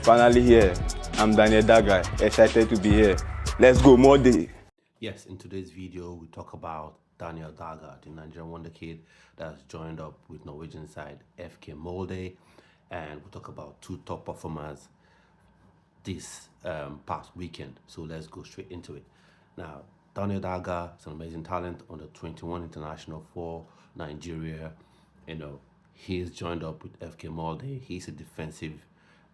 Finally here. I'm Daniel Daga, excited to be here. Let's go, Molde. Yes, in today's video, we talk about Daniel Daga, the Nigerian wonder kid that's joined up with Norwegian side FK Molde, and we'll talk about two top performers this past weekend. So let's go straight into it. Now, Daniel Daga is an amazing talent on the 21 international for Nigeria. He's joined up with FK Molde. He's a defensive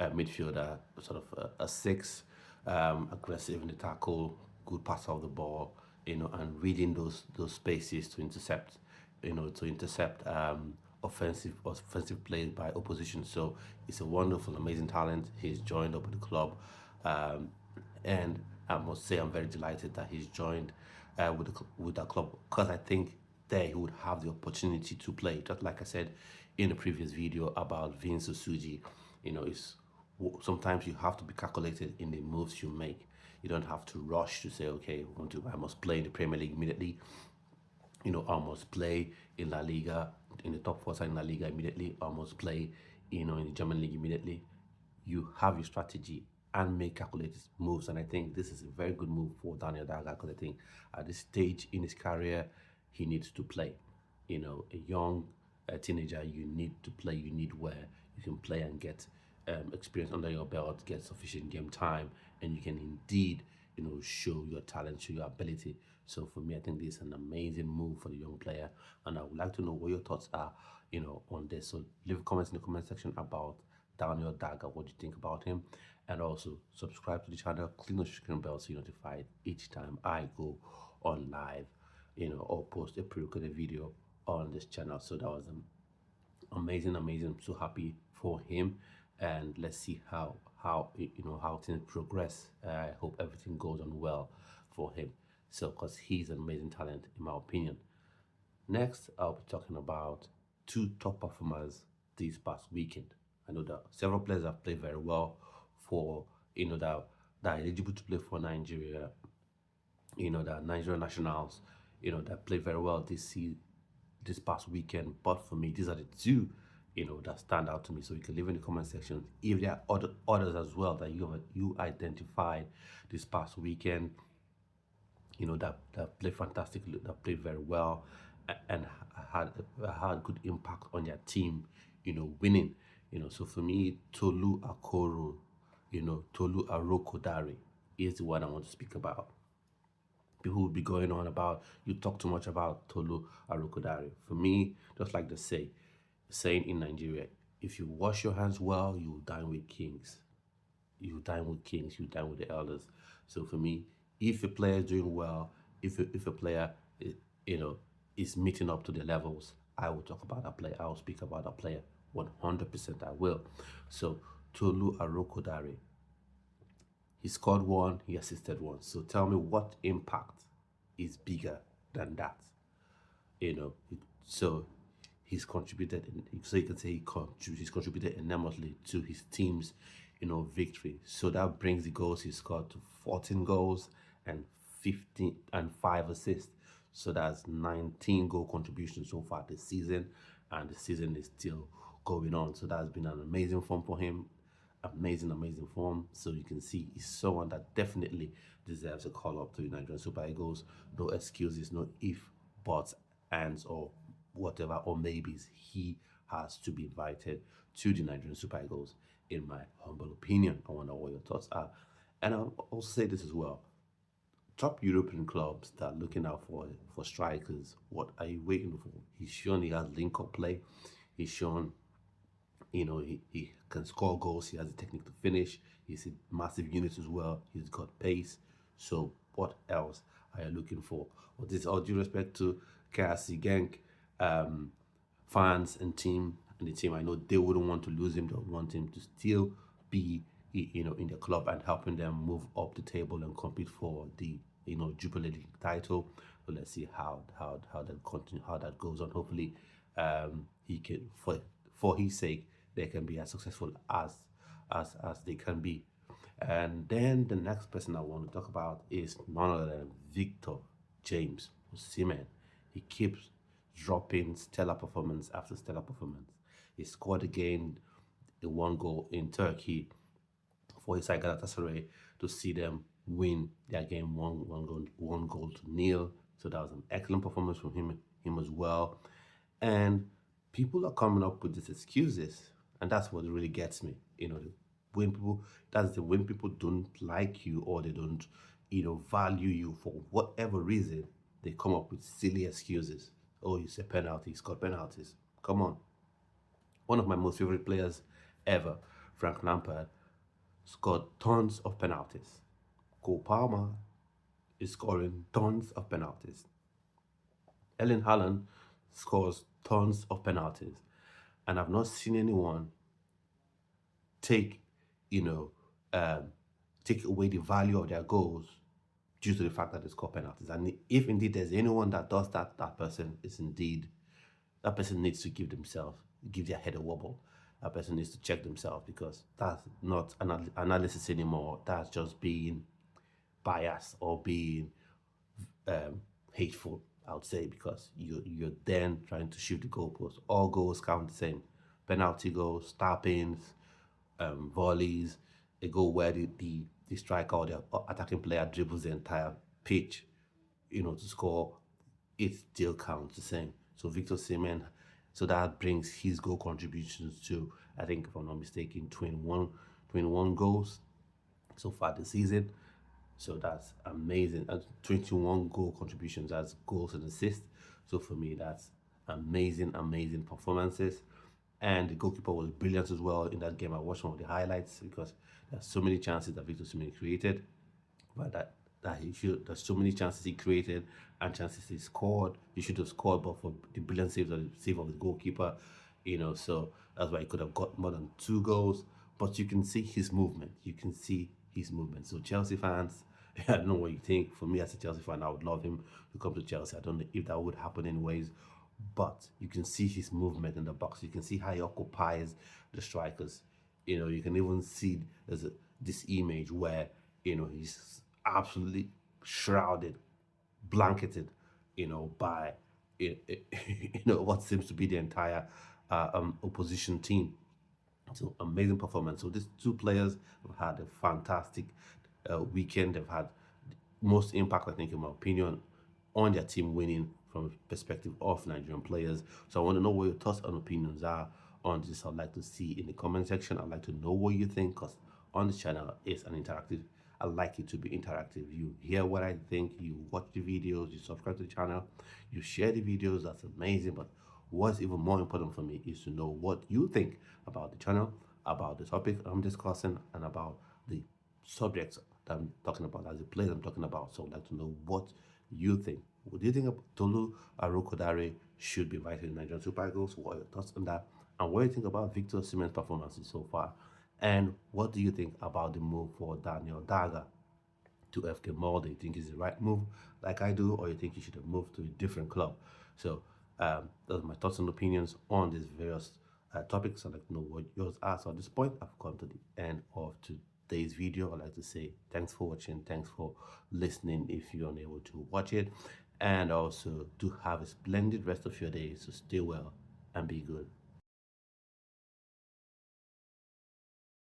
midfielder, sort of a six, aggressive in the tackle, good passer of the ball, and reading those spaces to intercept, offensive plays by opposition. So he's a wonderful, amazing talent. He's joined up with the club, and I must say I'm very delighted that he's joined with the club, because I think there he would have the opportunity to play. Just like I said in the previous video about Vince Osuji, sometimes you have to be calculated in the moves you make. You don't have to rush to say, okay, I must play in the Premier League immediately. I must play in La Liga, in the top four side in La Liga immediately. I must play, in the German league immediately. You have your strategy and make calculated moves. And I think this is a very good move for Daniel Daga, because I think at this stage in his career, he needs to play. A young teenager, you need to play. You need where you can play and get experience under your belt, get sufficient game time, and you can indeed, show your talent, show your ability. So for me, I think this is an amazing move for the young player, and I would like to know what your thoughts are, on this. So leave comments in the comment section about Daniel Daga, what do you think about him, and also subscribe to the channel, click the notification bell so you're notified each time I go on live, or post a pre-recorded video on this channel. So that was amazing. I'm so happy for him, and let's see how things progress. I hope everything goes on well for him, so because he's an amazing talent in my opinion. Next, I'll be talking about two top performers this past weekend. I know that several players have played very well for, that are eligible to play for Nigeria, the Nigerian nationals, that played very well this past weekend. But for me, these are the two, that stand out to me. So you can leave in the comment section if there are others as well that you identified this past weekend, that played fantastically, that played very well, and had good impact on their team, winning. So for me, Tolu Arokodare is the one I want to speak about. People will be going on about, you talk too much about Tolu Arokodare. For me, just like the saying in Nigeria, if you wash your hands well, you dine with kings. You dine with kings, you dine with the elders. So for me, if a player is doing well, if a player is meeting up to the levels, I will talk about that player. I will speak about that player 100%. I will. So Tolu Arokodare, he scored one, he assisted one. So tell me, what impact is bigger than that? So he's contributed. So you can say he's contributed enormously to his team's, victory. So that brings the goals he scored to 14 goals and 15 and 5 assists. So that's 19 goal contributions so far this season, and the season is still going on. So that's been an amazing form for him. Amazing form. So you can see he's someone that definitely deserves a call up to the Nigerian Super Eagles. No excuses, no if, buts, ands, or whatever, or maybes. He has to be invited to the Nigerian Super Eagles, in my humble opinion. I wonder what your thoughts are. And I'll also say this as well. Top European clubs that are looking out for strikers, what are you waiting for? He's shown he has link-up play. He's shown he can score goals. He has the technique to finish. He's a massive unit as well. He's got pace. So what else are you looking for? With this, all due respect to KRC Genk fans and the team, I know they wouldn't want to lose him. They would want him to still be, in the club and helping them move up the table and compete for the, Jubilee League title. So let's see how that goes on. Hopefully, he can, for his sake, they can be as successful as they can be. And then the next person I want to talk about is none other than Victor James Osimhen. He keeps dropping stellar performance after stellar performance. He scored again the one goal in Turkey for his side Galatasaray to see them win their game one goal to nil. So that was an excellent performance from him as well. And people are coming up with these excuses, and that's what really gets me. When people that's the when people don't like you or they don't, value you for whatever reason, they come up with silly excuses. Oh, you say penalty, he scored penalties. Come on. One of my most favorite players ever, Frank Lampard, scored tons of penalties. Cole Palmer is scoring tons of penalties. Ellen Haaland scores tons of penalties. And I've not seen anyone take, you know, um, take away the value of their goals due to the fact that they score penalties. And if indeed there's anyone that does that, that person needs to give their head a wobble. That person needs to check themselves, because that's not analysis anymore. That's just being biased or being hateful, I would say, because you're then trying to shoot the goalpost. All goals count the same. Penalty goals, tap-ins, volleys, a goal where the striker or the attacking player dribbles the entire pitch, to score, it still counts the same. So Victor Osimhen, so that brings his goal contributions to, I think, if I'm not mistaken, 21 goals so far this season. So that's amazing. 21 goal contributions, that's goals and assists. So for me, that's amazing performances. And the goalkeeper was brilliant as well in that game. I watched some of the highlights because there's so many chances that Victor Osimhen created, but there's so many chances he created and chances he scored. He should have scored, but for the brilliant save of the goalkeeper, so that's why he could have got more than 2 goals. But you can see his movement. So Chelsea fans, I don't know what you think. For me as a Chelsea fan, I would love him to come to Chelsea. I don't know if that would happen anyways, but you can see his movement in the box. You can see how he occupies the strikers. You can even see this image where he's absolutely shrouded, blanketed, by what seems to be the entire opposition team. So amazing performance. So these two players have had a fantastic weekend. They've had most impact, I think, in my opinion, on their team winning from a perspective of Nigerian players. So I want to know what your thoughts and opinions are on this. I'd like to see in the comment section. I'd like to know what you think, because on this channel is an interactive. I like it to be interactive. You hear what I think, you watch the videos, you subscribe to the channel, you share the videos. That's amazing. But what's even more important for me is to know what you think about the channel, about the topic I'm discussing, and about the subjects that I'm talking about, as the players I'm talking about. So I'd like to know what you think. What do you think Tolu Arokodare should be invited to Nigerian Super Eagles? What are your thoughts on that? And what do you think about Victor Osimhen's performances so far? And what do you think about the move for Daga to FK Molde? Do you think it's the right move, like I do, or you think he should have moved to a different club? So those are my thoughts and opinions on these various topics. I'd like to know what yours are. So at this point, I've come to the end of today's video. I'd like to say thanks for watching. Thanks for listening if you're unable to watch it. And also, do have a splendid rest of your day. So stay well and be good.